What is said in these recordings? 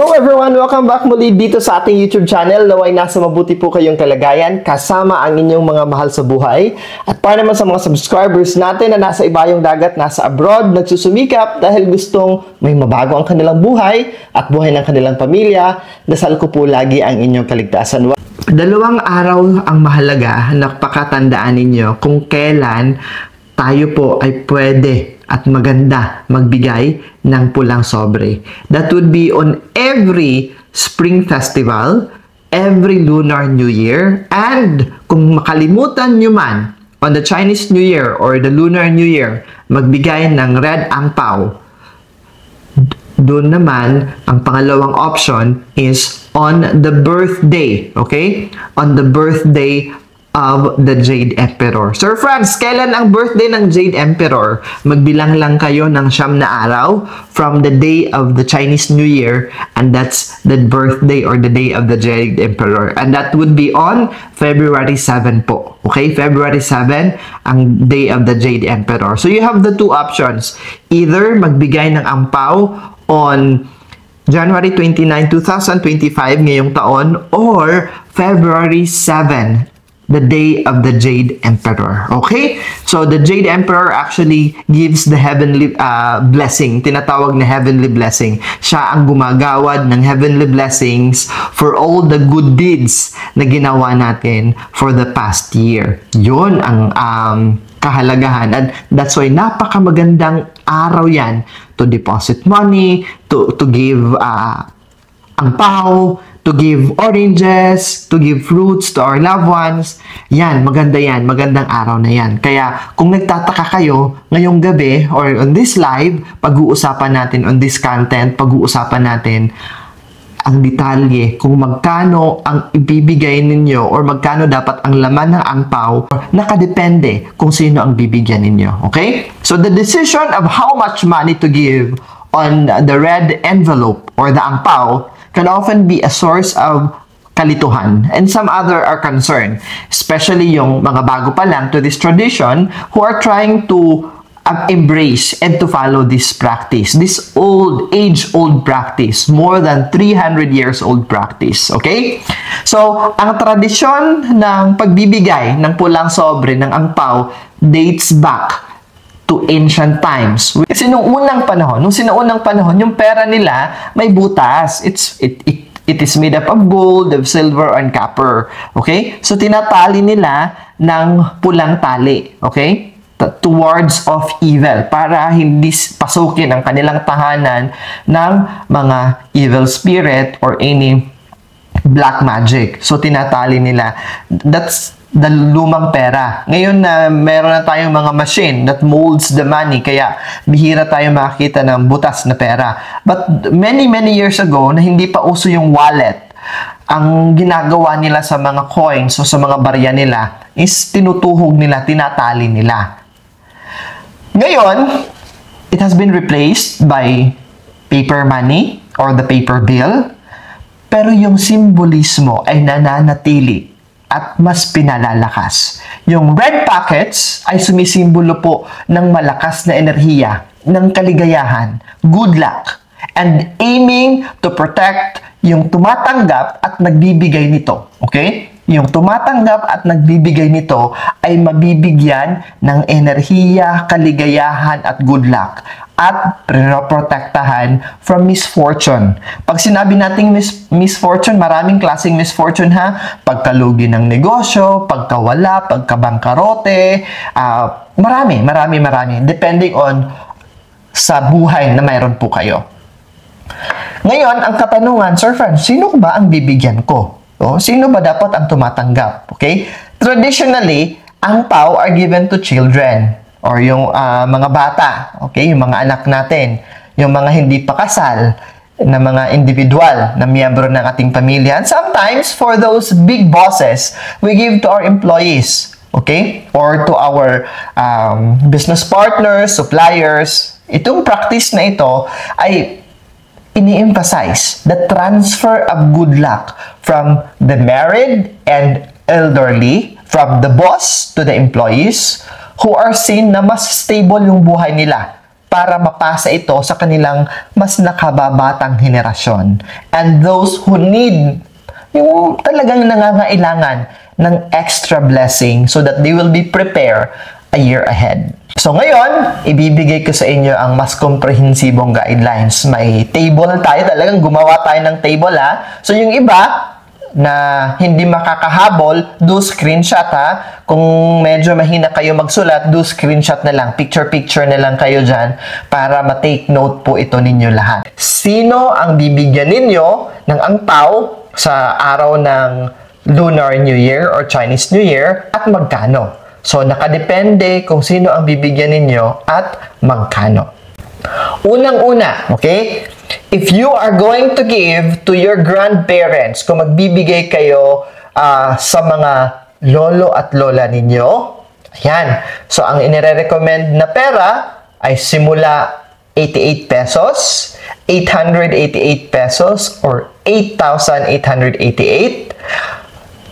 Hello everyone! Welcome back muli dito sa ating YouTube channel. Naway nasa mabuti po kayong kalagayan kasama ang inyong mga mahal sa buhay. At para naman sa mga subscribers natin na nasa ibayong dagat, nasa abroad, nagsusumikap dahil gustong may mabago ang kanilang buhay at buhay ng kanilang pamilya, dasal ko po lagi ang inyong kaligtasan. Dalawang araw ang mahalaga na pakatandaan ninyo kung kailan tayo po ay pwede at maganda magbigay ng pulang sobre. That would be on every Spring Festival, every Lunar New Year, and kung makalimutan nyo man on the Chinese New Year or the Lunar New Year, magbigay ng red angpao. Doon naman, ang pangalawang option is on the birthday, okay? On the birthday of the Jade Emperor. Sir Franz, kailan ang birthday ng Jade Emperor? Magbilang lang kayo ng 9 na araw from the day of the Chinese New Year, and that's the birthday or the day of the Jade Emperor. And that would be on February 7 po. Okay? February 7 ang day of the Jade Emperor. So you have the two options. Either magbigay ng angpao on January 29, 2025 ngayong taon, or February 7, the day of the Jade Emperor. Okay? So, the Jade Emperor actually gives the heavenly blessing. Tinatawag na heavenly blessing. Siya ang gumagawad ng heavenly blessings for all the good deeds na ginawa natin for the past year. Yun ang kahalagahan. And that's why napakamagandang araw yan to deposit money, to give angpao, to give oranges, to give fruits to our loved ones. Yan, maganda yan. Magandang araw na yan. Kaya, kung nagtataka kayo, ngayong gabi, or on this live, pag-uusapan natin, on this content, pag-uusapan natin ang detalye kung magkano ang ibibigay ninyo or magkano dapat ang laman ng angpao, nakadepende kung sino ang bibigyan ninyo. Okay? So, the decision of how much money to give on the red envelope or the angpao can often be a source of kalituhan, and some other are concerned, especially yung mga bago pa lang to this tradition who are trying to embrace and to follow this practice, this age-old practice, more than 300 years old practice. Okay? So, ang tradisyon ng pagbibigay ng pulang sobre ng angpao dates back to ancient times. Kasi nung sinuunang panahon, yung pera nila may butas. It is made up of gold, of silver, and copper. Okay? So, tinatali nila ng pulang tali. Okay? Towards of evil. Para hindi pasukin ang kanilang tahanan ng mga evil spirit or any black magic. So, tinatali nila. That's the lumang pera. Ngayon na meron na tayong mga machine that molds the money, kaya bihira tayo makakita ng butas na pera. But many years ago, na hindi pa uso yung wallet, ang ginagawa nila sa mga coins o sa mga barya nila is tinutuhog nila, tinatali nila. Ngayon, it has been replaced by paper money or the paper bill, pero yung simbolismo ay nananatili at mas pinalalakas. Yung red packets ay sumisimbolo po ng malakas na enerhiya, ng kaligayahan, good luck, and aiming to protect yung tumatanggap at nagbibigay nito. Okay? Yung tumatanggap at nagbibigay nito ay mabibigyan ng enerhiya, kaligayahan, at good luck, at protektahan from misfortune. Pag sinabi nating misfortune, maraming klaseng misfortune ha. Pagkalugi ng negosyo, pagkawala, pagkabangkarote, marami. Depending on sa buhay na mayroon po kayo. Ngayon, ang katanungan, Sir Franz, sino ba ang bibigyan ko? O, sino ba dapat ang tumatanggap? Okay? Traditionally, angpao are given to children or yung mga bata, okay? Yung mga anak natin, yung mga hindi pa kasal na mga individual na miyembro ng ating pamilya. And sometimes, for those big bosses, we give to our employees, okay? Or to our business partners, suppliers. Itong practice na ito ay ini-emphasize the transfer of good luck from the married and elderly, from the boss to the employees, who are seen na mas stable yung buhay nila para mapasa ito sa kanilang mas nakababatang henerasyon. And those who need, yung talagang nangangailangan ng extra blessing so that they will be prepared a year ahead. So ngayon, ibibigay ko sa inyo ang mas komprehensibong guidelines. May table tayo, talagang gumawa tayo ng table ha. So yung iba na hindi makakahabol, do screenshot ha. Kung medyo mahina kayo magsulat, do screenshot na lang. Picture-picture na lang kayo dyan para ma-take note po ito ninyo lahat. Sino ang bibigyan ninyo ng angpaw sa araw ng Lunar New Year or Chinese New Year at magkano? So, nakadepende kung sino ang bibigyan ninyo at magkano. Unang-una, okay? If you are going to give to your grandparents, kung magbibigay kayo sa mga lolo at lola ninyo, ayan. So, ang inire-recommend na pera ay simula 88 pesos, 888 pesos, or 8,888,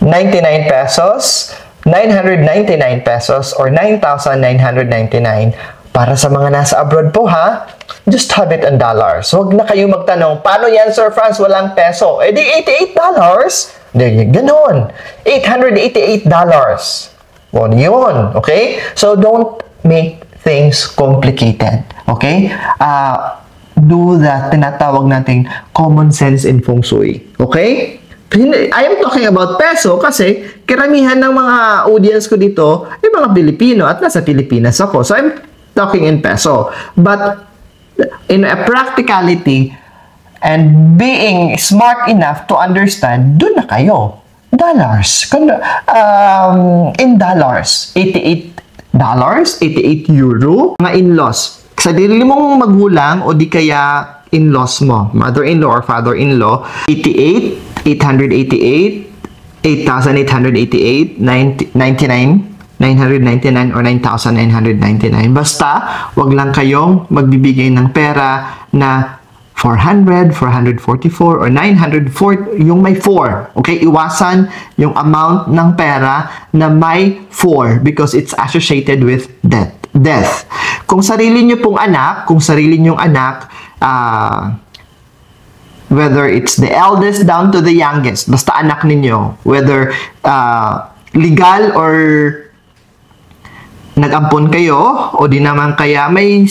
99 pesos, 999 pesos, or 9,999. Para sa mga nasa abroad po ha, just have it in dollars. Huwag na kayo magtanong, paano yan Sir Franz, walang peso? Eh di $88. Ganon. $888. Well, yun. Okay? So, don't make things complicated. Okay? Do that tinatawag nating common sense in feng shui. Okay? I am talking about peso kasi karamihan ng mga audience ko dito ay mga Pilipino at nasa Pilipinas ako. So, I'm talking in peso. But, in a practicality and being smart enough to understand, dun na kayo. Dollars. In dollars. $88, 88 euro. Mga in-laws. Sa sarili mong magulang o di kaya in-laws mo, mother-in-law or father-in-law, 8,888, 8,888, 99, 999 or 9,999. Basta, wag lang kayong magbibigay ng pera na 400, 444, or 904, yung may 4. Okay? Iwasan yung amount ng pera na may 4 because it's associated with death. Kung sarili nyo pong anak, whether it's the eldest down to the youngest, basta anak ninyo, whether legal or nag-ampon kayo o di naman kaya may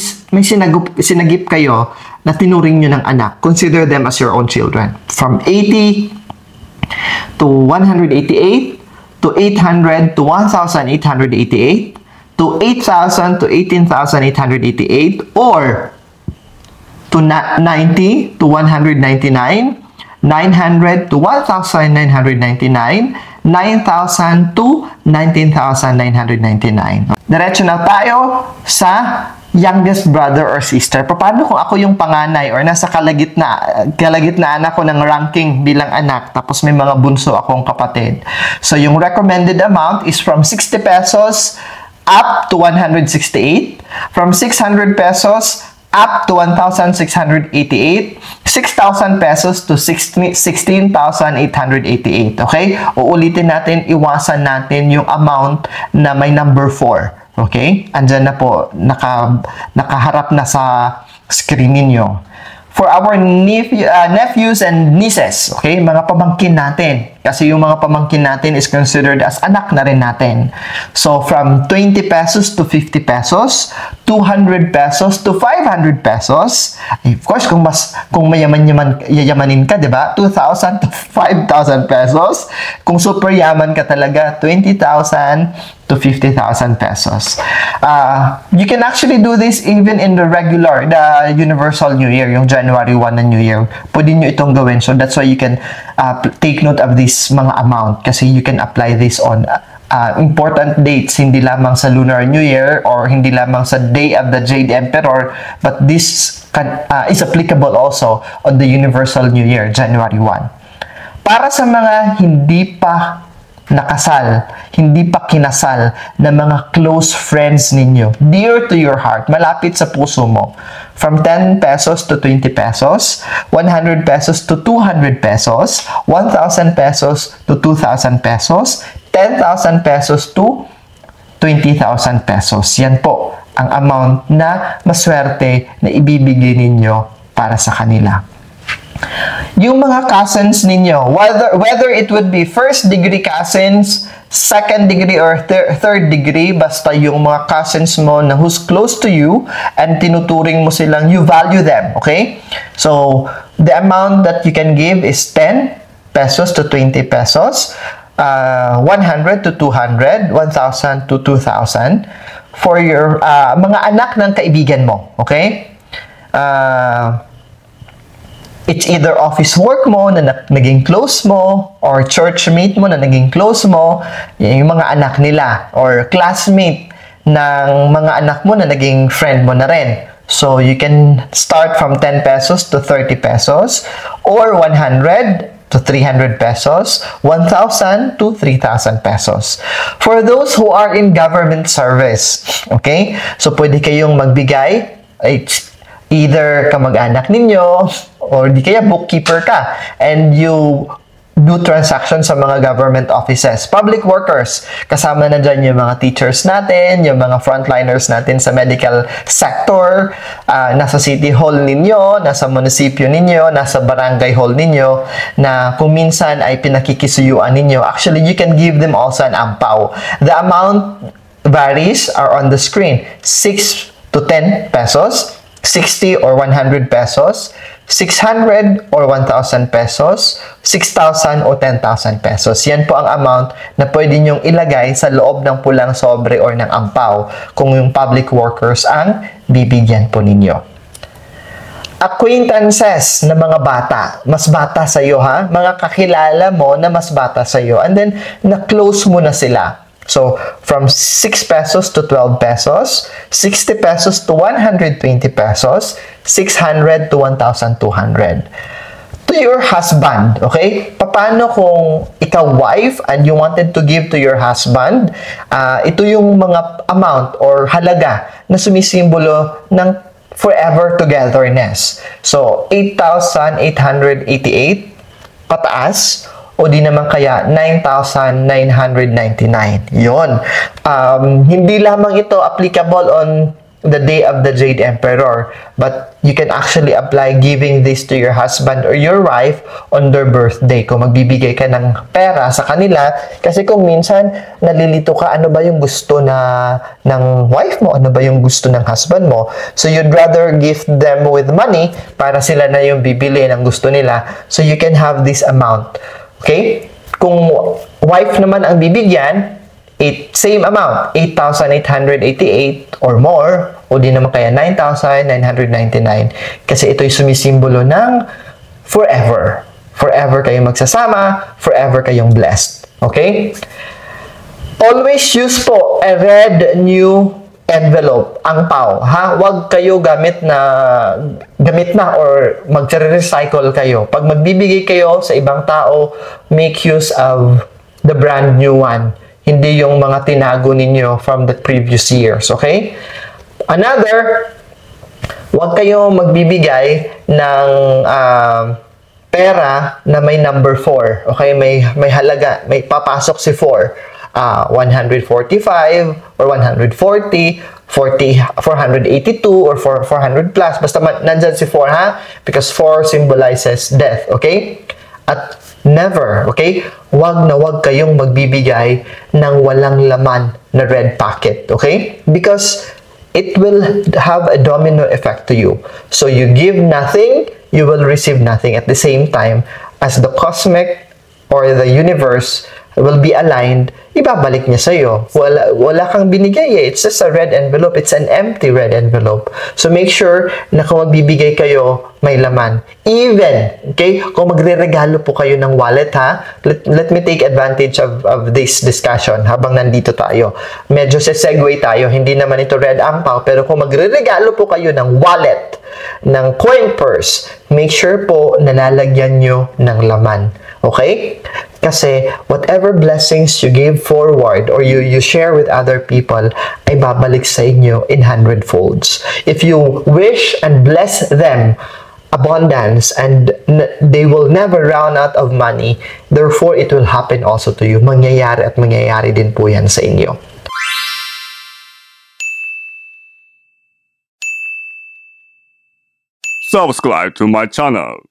sinagip kayo na tinuring nyo ng anak, consider them as your own children. From 80 to 188 to 800 to 1,888 to 8,000 to 18,888 or to 90 to 199, 900 to 1,999, 9,000 to 19,999. Diretso na tayo sa youngest brother or sister. Paano kung ako yung panganay or nasa kalagitnaan ako ng ranking bilang anak tapos may mga bunso akong kapatid? So yung recommended amount is from 60 pesos up to 168, from 600 pesos up to 1,688, 6,000 pesos to 16,888. Okay? Uulitin natin, iwasan natin yung amount na may number 4. Okay? Andyan na po, nakaharap na sa screen ninyo. For our nephews and nieces, okay? Mga pamangkin natin. Kasi yung mga pamangkin natin is considered as anak na rin natin. So, from 20 pesos to 50 pesos, 200 pesos to 500 pesos. Of course, kung yayamanin ka, di ba? 2,000 to 5,000 pesos. Kung super yaman ka talaga, 20,000 to 50,000 pesos. You can actually do this even in the universal New Year, yung January 1 na New Year. Pwede nyo itong gawin. So that's why you can take note of this mga amount kasi you can apply this on important dates, hindi lamang sa Lunar New Year or hindi lamang sa Day of the Jade Emperor, but this is applicable also on the universal New Year, January 1. Para sa mga hindi pa nakasal, hindi pa kinasal na mga close friends ninyo, dear to your heart, malapit sa puso mo, from 10 pesos to 20 pesos, 100 pesos to 200 pesos, 1,000 pesos to 2,000 pesos, 10,000 pesos to 20,000 pesos. Yan po ang amount na maswerte na ibibigay ninyo para sa kanila. Yung mga cousins ninyo, whether it would be first degree cousins, second degree or third degree, basta yung mga cousins mo na who's close to you and tinuturing mo silang you value them, okay? So, the amount that you can give is 10 pesos to 20 pesos, 100 to 200, 1,000 to 2,000 for your mga anak ng kaibigan mo, okay? It's either office work mo na naging close mo or church mate mo na naging close mo, yung mga anak nila, or classmate ng mga anak mo na naging friend mo na rin. So, you can start from 10 pesos to 30 pesos or 100 to 300 pesos, 1,000 to 3,000 pesos. For those who are in government service, okay? So, pwede kayong magbigay, either kamag-anak ninyo, or di kaya bookkeeper ka, and you do transactions sa mga government offices. Public workers, kasama na dyan yung mga teachers natin, yung mga frontliners natin sa medical sector, nasa city hall ninyo, nasa munisipyo ninyo, nasa barangay hall ninyo, na kung minsan ay pinakikisuyuan ninyo. Actually, you can give them also an ampaw. The amount varies are on the screen. 6 to 10 pesos, 60 or 100 pesos, 600 or 1,000 pesos, 6,000 o 10,000 pesos. Yan po ang amount na pwede nyong ilagay sa loob ng pulang sobre or ng ampaw kung yung public workers ang bibigyan po ninyo. Acquaintances na mga bata, mas bata sa iyo ha, mga kakilala mo na mas bata sa iyo, and then na-close mo na sila. So, from 6 pesos to 12 pesos, 60 pesos to 120 pesos, 600 to 1,200. To your husband, okay? Paano kung ikaw wife and you wanted to give to your husband, ito yung mga amount or halaga na sumisimbolo ng forever togetherness. So, 8,888 pataas, o di naman kaya 9,999. Yon. Hindi lamang ito applicable on the day of the Jade Emperor, but you can actually apply giving this to your husband or your wife on their birthday. Kung magbibigay ka ng pera sa kanila, kasi kung minsan nalilito ka, ano ba yung gusto ng wife mo, ano ba yung gusto ng husband mo, so you'd rather give them with money para sila na yung bibili ng gusto nila, so you can have this amount. Okay? Kung wife naman ang bibigyan, same amount, 8,888 or more, o di naman kaya 9,999, kasi ito'y sumisimbolo ng forever. Forever kayong magsasama, forever kayong blessed. Okay? Always use po a red new envelope, angpaw, ha? Huwag kayo gamit na or mag-recycle kayo. Pag magbibigay kayo sa ibang tao, make use of the brand new one. Hindi yung mga tinago ninyo from the previous years, okay? Another, huwag kayo magbibigay ng pera na may number 4, okay? May halaga, may papasok si 4. 145 or 140, 482 or 400 plus. Basta nandyan si 4 ha? Because 4 symbolizes death, okay? At never, okay? Wag na wag kayong magbibigay ng walang laman na red packet, okay? Because it will have a domino effect to you. So you give nothing, you will receive nothing at the same time as the cosmic or the universe will be aligned, ibabalik niya sa'yo. Wala kang binigay eh. It's just a red envelope. It's an empty red envelope. So make sure na kung magbibigay kayo, may laman. Even, okay, kung magre-regalo po kayo ng wallet ha, let me take advantage of this discussion habang nandito tayo. Medyo segue tayo. Hindi naman ito red ampaw, pero kung magre-regalo po kayo ng wallet, ng coin purse, make sure po na lalagyan nyo ng laman. Okay? Kasi whatever blessings you give forward or you share with other people ay babalik sa inyo in 100 folds. If you wish and bless them abundance and they will never run out of money, therefore it will happen also to you. Mangyayari at mangyayari din po yan sa inyo. subscribe to my channel.